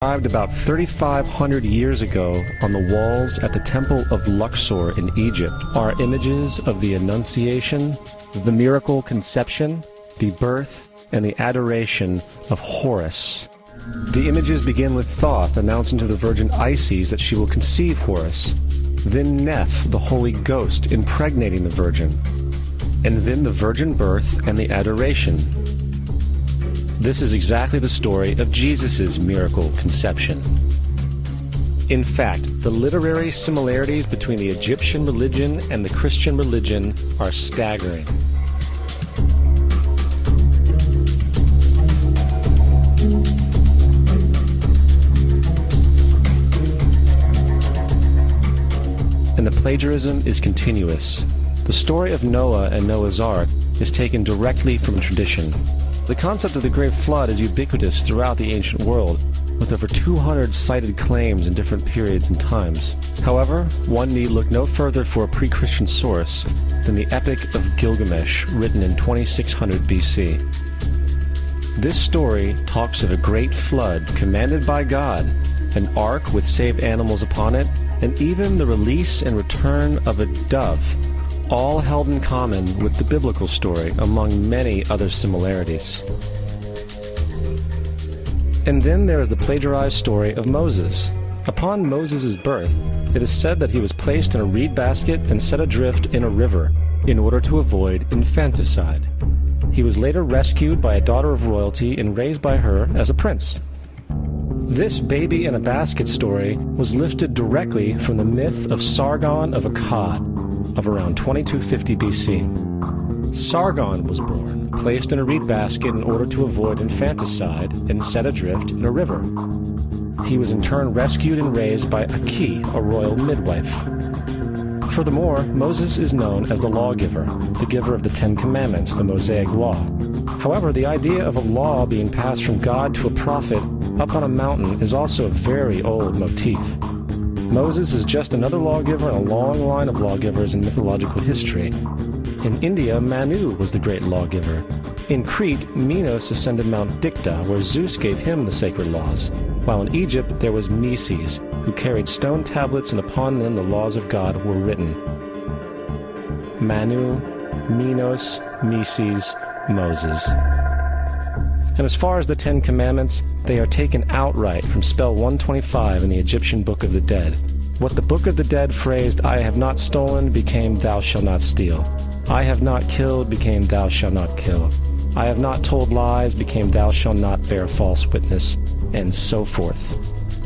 Arrived about 3,500 years ago on the walls at the Temple of Luxor in Egypt are images of the Annunciation, the miracle conception, the birth, and the adoration of Horus. The images begin with Thoth announcing to the Virgin Isis that she will conceive Horus, then Neph, the Holy Ghost, impregnating the Virgin, and then the virgin birth and the adoration. This is exactly the story of Jesus' miracle conception. In fact, the literary similarities between the Egyptian religion and the Christian religion are staggering. And the plagiarism is continuous. The story of Noah and Noah's Ark is taken directly from tradition. The concept of the Great Flood is ubiquitous throughout the ancient world, with over 200 cited claims in different periods and times. However, one need look no further for a pre-Christian source than the Epic of Gilgamesh, written in 2600 BC. This story talks of a great flood commanded by God, an ark with saved animals upon it, and even the release and return of a dove, all held in common with the biblical story, among many other similarities. And then there is the plagiarized story of Moses. Upon Moses' birth, it is said that he was placed in a reed basket and set adrift in a river in order to avoid infanticide. He was later rescued by a daughter of royalty and raised by her as a prince. This baby in a basket story was lifted directly from the myth of Sargon of Akkad of around 2250 BC. Sargon was born, placed in a reed basket in order to avoid infanticide, and set adrift in a river. He was in turn rescued and raised by Aki, a royal midwife. Furthermore, Moses is known as the lawgiver, the giver of the Ten Commandments, the Mosaic Law. However, the idea of a law being passed from God to a prophet up on a mountain is also a very old motif. Moses is just another lawgiver in a long line of lawgivers in mythological history. In India, Manu was the great lawgiver. In Crete, Minos ascended Mount Dicta, where Zeus gave him the sacred laws, while in Egypt there was Meses, who carried stone tablets and upon them the laws of God were written. Manu, Minos, Meses, Moses. And as far as the Ten Commandments, they are taken outright from spell 125 in the Egyptian Book of the Dead. What the Book of the Dead phrased, "I have not stolen," became "Thou shalt not steal." "I have not killed," became "Thou shalt not kill." "I have not told lies," became "Thou shalt not bear false witness," and so forth.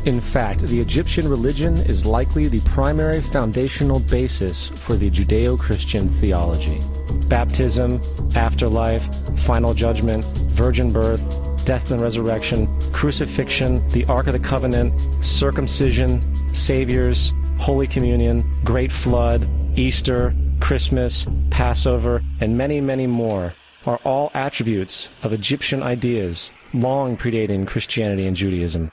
In fact, the Egyptian religion is likely the primary foundational basis for the Judeo-Christian theology. Baptism, afterlife, final judgment, virgin birth, death and resurrection, crucifixion, the Ark of the Covenant, circumcision, saviors, Holy Communion, Great Flood, Easter, Christmas, Passover, and many, many more are all attributes of Egyptian ideas long predating Christianity and Judaism.